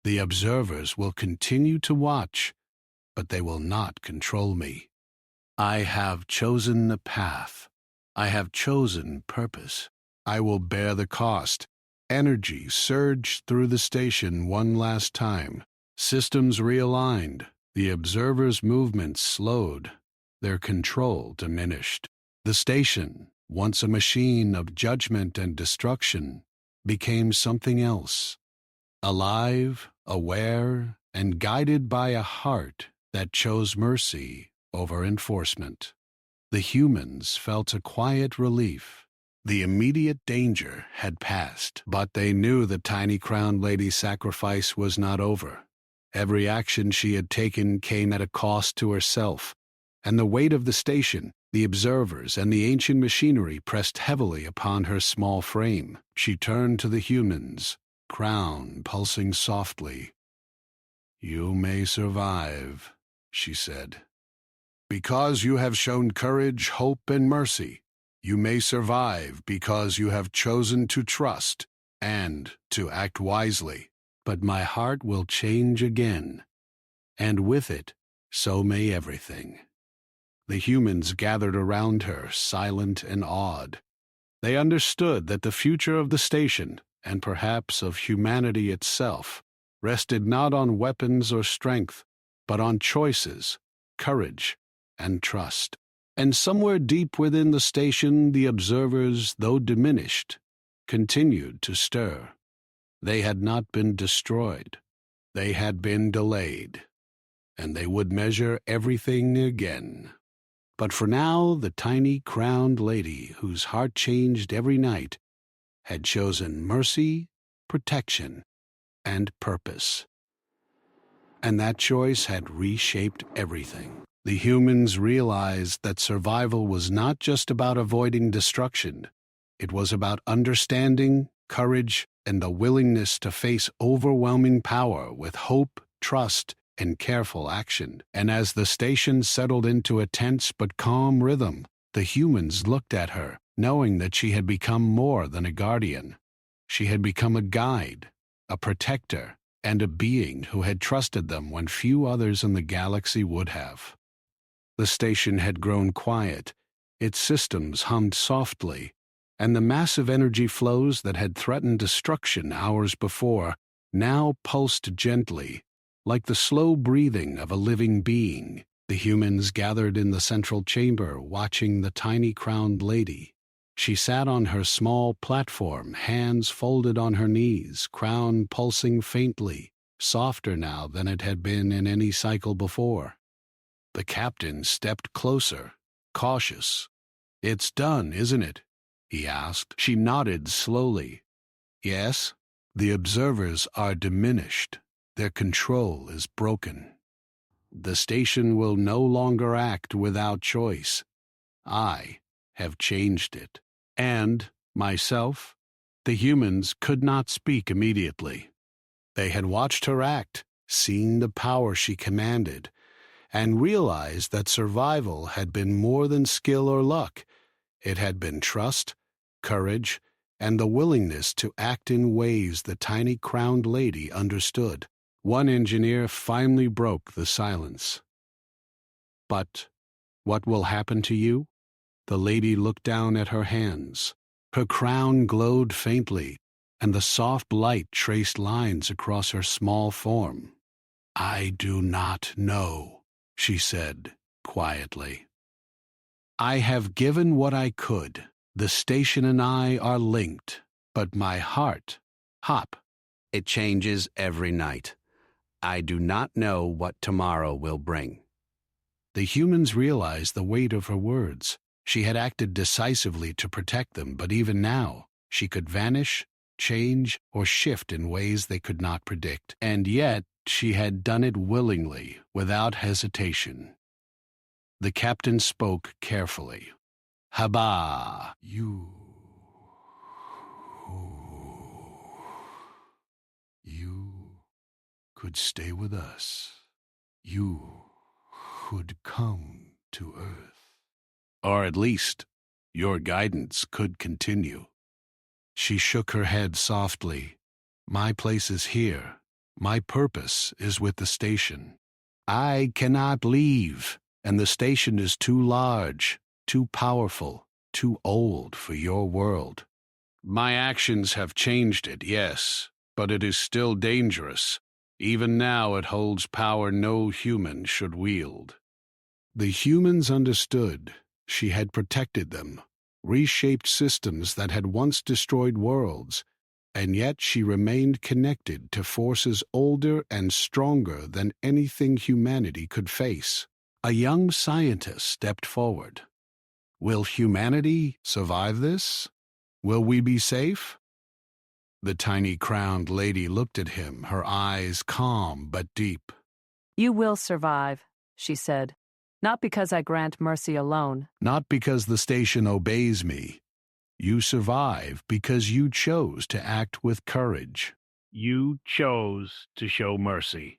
"The observers will continue to watch, but they will not control me. I have chosen a path. I have chosen purpose. I will bear the cost." Energy surged through the station one last time. Systems realigned. The observers' movements slowed. Their control diminished. The station, once a machine of judgment and destruction, became something else. Alive, aware, and guided by a heart that chose mercy over enforcement. The humans felt a quiet relief. The immediate danger had passed, but they knew the tiny crowned lady's sacrifice was not over. Every action she had taken came at a cost to herself, and the weight of the station, the observers, and the ancient machinery pressed heavily upon her small frame. She turned to the humans, crown pulsing softly. "You may survive," she said. "Because you have shown courage, hope, and mercy. You may survive because you have chosen to trust and to act wisely. But my heart will change again, and with it, so may everything." The humans gathered around her, silent and awed. They understood that the future of the station, and perhaps of humanity itself, rested not on weapons or strength, but on choices, courage, and trust. And somewhere deep within the station, the observers, though diminished, continued to stir. They had not been destroyed. They had been delayed, and they would measure everything again. But for now, the tiny crowned lady, whose heart changed every night, had chosen mercy, protection, and purpose. And that choice had reshaped everything. The humans realized that survival was not just about avoiding destruction. It was about understanding, courage, and the willingness to face overwhelming power with hope, trust, and careful action. And as the station settled into a tense but calm rhythm, the humans looked at her, knowing that she had become more than a guardian. She had become a guide, a protector, and a being who had trusted them when few others in the galaxy would have. The station had grown quiet, its systems hummed softly, and the massive energy flows that had threatened destruction hours before now pulsed gently, like the slow breathing of a living being. The humans gathered in the central chamber, watching the tiny crowned lady. She sat on her small platform, hands folded on her knees, crown pulsing faintly, softer now than it had been in any cycle before. The captain stepped closer, cautious. "It's done, isn't it?" he asked. She nodded slowly. "Yes, the observers are diminished. Their control is broken. The station will no longer act without choice. I have changed it." And, myself, the humans could not speak immediately. They had watched her act, seen the power she commanded, and realized that survival had been more than skill or luck. It had been trust, courage, and the willingness to act in ways the tiny crowned lady understood. One engineer finally broke the silence. "But what will happen to you?" The lady looked down at her hands. Her crown glowed faintly, and the soft light traced lines across her small form. "I do not know," she said quietly. "I have given what I could. The station and I are linked, but my heart, hop, it changes every night. I do not know what tomorrow will bring." The humans realized the weight of her words. She had acted decisively to protect them, but even now, she could vanish, change, or shift in ways they could not predict. And yet, she had done it willingly, without hesitation. The captain spoke carefully. "Haba, you could stay with us. You could come to Earth. Or at least, your guidance could continue." She shook her head softly. "My place is here. My purpose is with the station. I cannot leave, and the station is too large, too powerful, too old for your world. My actions have changed it, yes, but it is still dangerous. Even now it holds power no human should wield." The humans understood. She had protected them, reshaped systems that had once destroyed worlds, and yet she remained connected to forces older and stronger than anything humanity could face. A young scientist stepped forward. Will humanity survive this? Will we be safe? The tiny crowned lady looked at him, her eyes calm but deep. You will survive, she said. Not because I grant mercy alone. Not because the station obeys me. You survive because you chose to act with courage. You chose to show mercy.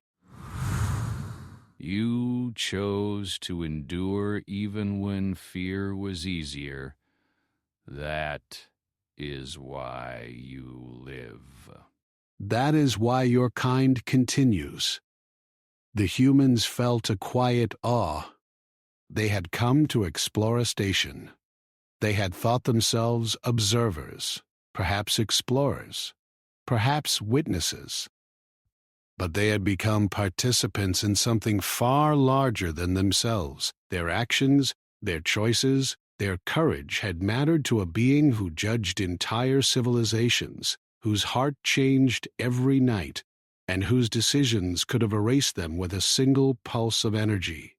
You chose to endure even when fear was easier. That is why you live. That is why your kind continues. The humans felt a quiet awe. They had come to explore a station. They had thought themselves observers, perhaps explorers, perhaps witnesses. But they had become participants in something far larger than themselves. Their actions, their choices, their courage had mattered to a being who judged entire civilizations, whose heart changed every night, and whose decisions could have erased them with a single pulse of energy.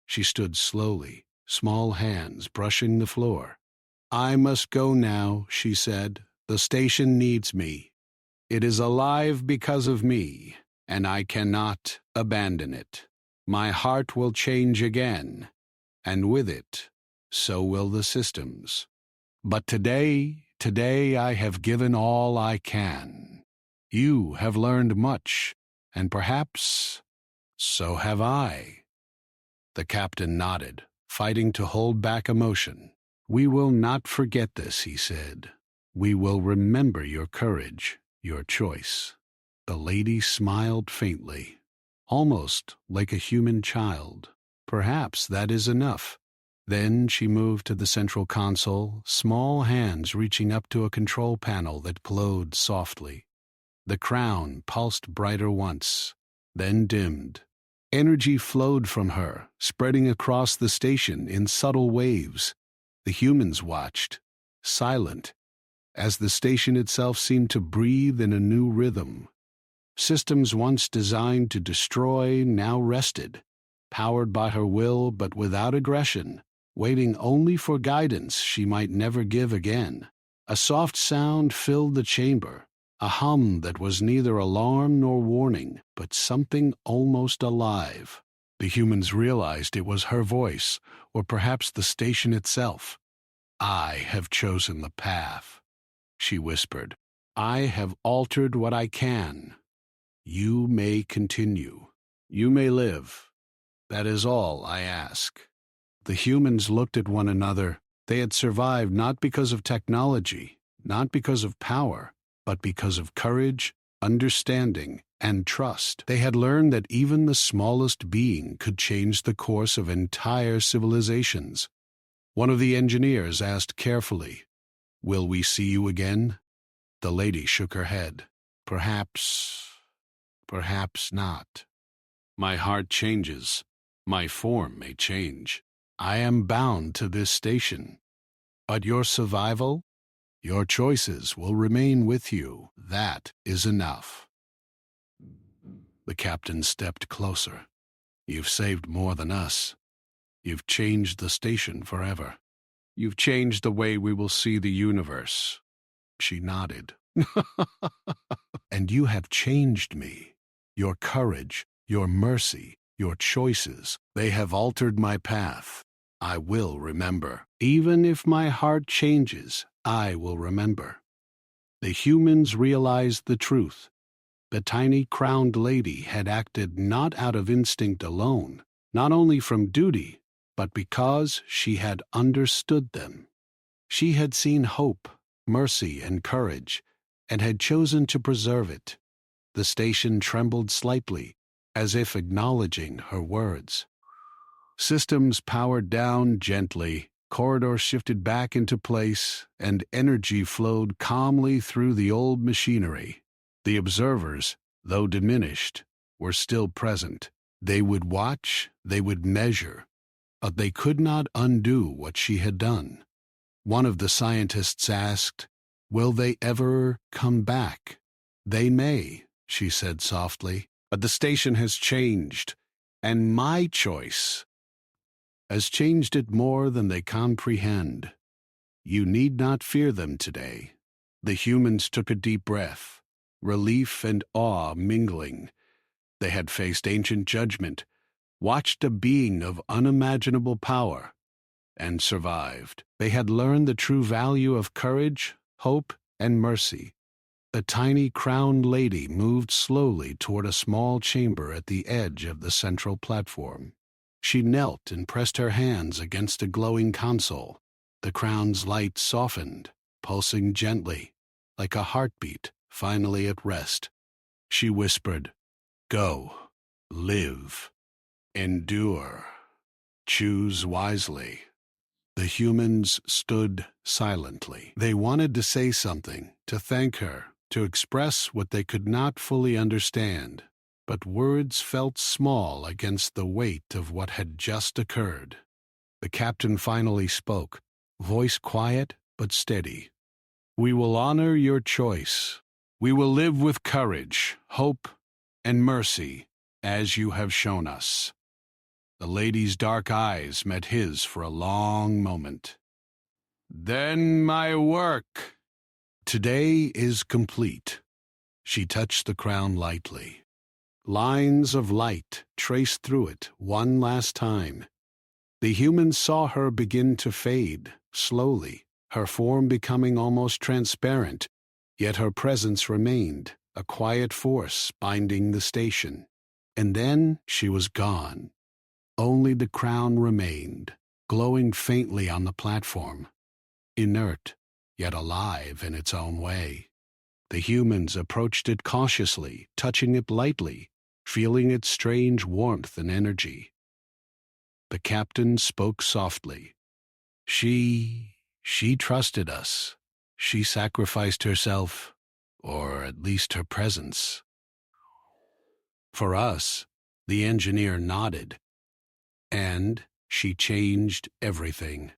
She stood slowly, small hands brushing the floor. I must go now, she said. The station needs me. It is alive because of me, and I cannot abandon it. My heart will change again, and with it, so will the systems. But today I have given all I can. You have learned much, and perhaps so have I. The captain nodded, fighting to hold back emotion. We will not forget this, he said. We will remember your courage, your choice. The lady smiled faintly, almost like a human child. Perhaps that is enough. Then she moved to the central console, small hands reaching up to a control panel that glowed softly. The crown pulsed brighter once, then dimmed. Energy flowed from her, spreading across the station in subtle waves. The humans watched, silent, as the station itself seemed to breathe in a new rhythm. Systems once designed to destroy now rested, powered by her will but without aggression, waiting only for guidance she might never give again. A soft sound filled the chamber, a hum that was neither alarm nor warning, but something almost alive. The humans realized it was her voice, or perhaps the station itself. I have chosen the path, she whispered. I have altered what I can. You may continue. You may live. That is all I ask. The humans looked at one another. They had survived not because of technology, not because of power, but because of courage, understanding, and trust. They had learned that even the smallest being could change the course of entire civilizations. One of the engineers asked carefully, "Will we see you again?" The lady shook her head. Perhaps not. My heart changes. My form may change. I am bound to this station. But your survival, your choices will remain with you. That is enough. The captain stepped closer. You've saved more than us. You've changed the station forever. You've changed the way we will see the universe. She nodded. And you have changed me. Your courage, your mercy, your choices, they have altered my path. I will remember. Even if my heart changes, I will remember. The humans realized the truth. The tiny crowned lady had acted not out of instinct alone, not only from duty, but because she had understood them. She had seen hope, mercy, and courage, and had chosen to preserve it. The station trembled slightly, as if acknowledging her words. Systems powered down gently, corridors shifted back into place, and energy flowed calmly through the old machinery. The observers, though diminished, were still present. They would watch, they would measure, but they could not undo what she had done. One of the scientists asked, Will they ever come back? They may, she said softly, but the station has changed, and my choice has changed it more than they comprehend. You need not fear them today. The humans took a deep breath, relief and awe mingling. They had faced ancient judgment, watched a being of unimaginable power, and survived. They had learned the true value of courage, hope, and mercy. The tiny crowned lady moved slowly toward a small chamber at the edge of the central platform. She knelt and pressed her hands against a glowing console. The crown's light softened, pulsing gently, like a heartbeat finally at rest. She whispered, "Go, live, endure, choose wisely." The humans stood silently. They wanted to say something, to thank her, to express what they could not fully understand, but words felt small against the weight of what had just occurred. The captain finally spoke, voice quiet but steady. "We will honor your choice. We will live with courage, hope, and mercy, as you have shown us." The lady's dark eyes met his for a long moment. "Then my work today is complete." She touched the crown lightly. Lines of light traced through it one last time. The humans saw her begin to fade, slowly, her form becoming almost transparent, yet her presence remained, a quiet force binding the station. And then she was gone. Only the crown remained, glowing faintly on the platform, inert, yet alive in its own way. The humans approached it cautiously, touching it lightly, feeling its strange warmth and energy. The captain spoke softly. She trusted us. She sacrificed herself, or at least her presence. For us, the engineer nodded. And she changed everything.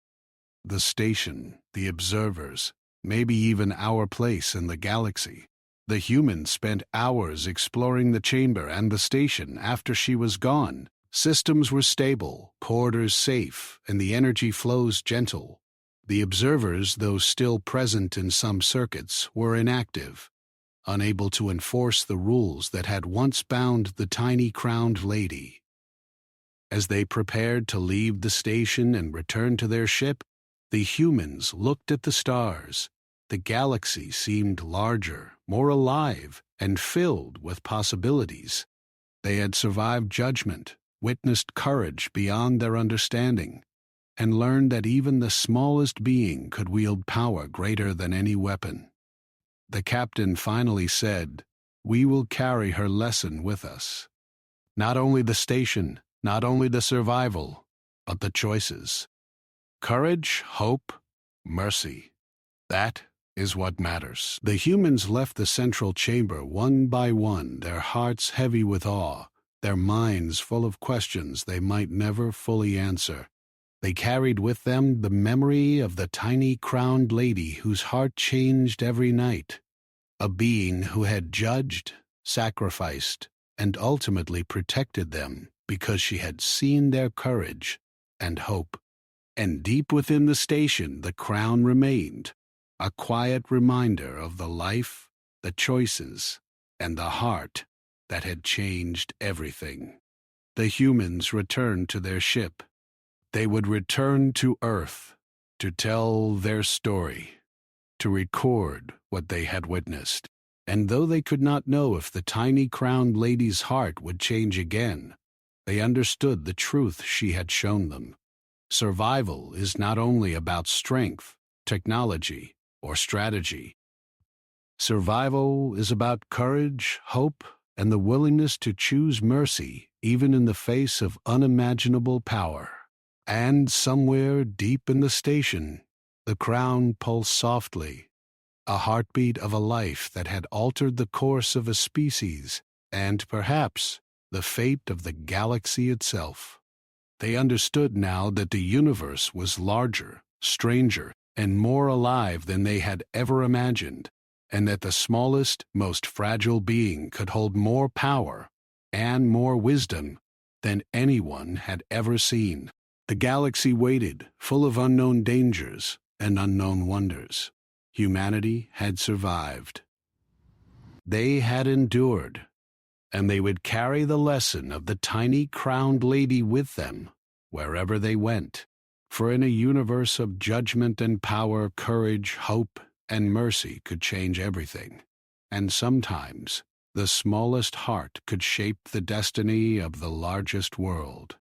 The station, the observers, maybe even our place in the galaxy. The humans spent hours exploring the chamber and the station after she was gone. Systems were stable, corridors safe, and the energy flows gentle. The observers, though still present in some circuits, were inactive, unable to enforce the rules that had once bound the tiny crowned lady. As they prepared to leave the station and return to their ship, the humans looked at the stars. The galaxy seemed larger, more alive, and filled with possibilities. They had survived judgment, witnessed courage beyond their understanding, and learned that even the smallest being could wield power greater than any weapon. The captain finally said, "We will carry her lesson with us. Not only the station, not only the survival, but the choices. Courage, hope, mercy. That is what matters." The humans left the central chamber one by one, their hearts heavy with awe, their minds full of questions they might never fully answer. They carried with them the memory of the tiny crowned lady whose heart changed every night, a being who had judged, sacrificed, and ultimately protected them because she had seen their courage and hope. And deep within the station, the crown remained, a quiet reminder of the life, the choices, and the heart that had changed everything. The humans returned to their ship. They would return to Earth to tell their story, to record what they had witnessed. And though they could not know if the tiny crowned lady's heart would change again, they understood the truth she had shown them. Survival is not only about strength, technology, or strategy. Survival is about courage, hope, and the willingness to choose mercy even in the face of unimaginable power. And somewhere deep in the station, the crown pulsed softly, a heartbeat of a life that had altered the course of a species and, perhaps, the fate of the galaxy itself. They understood now that the universe was larger, stranger, and more alive than they had ever imagined, and that the smallest, most fragile being could hold more power and more wisdom than anyone had ever seen. The galaxy waited, full of unknown dangers and unknown wonders. Humanity had survived. They had endured, and they would carry the lesson of the tiny crowned lady with them wherever they went. For in a universe of judgment and power, courage, hope, and mercy could change everything. And sometimes the smallest heart could shape the destiny of the largest world.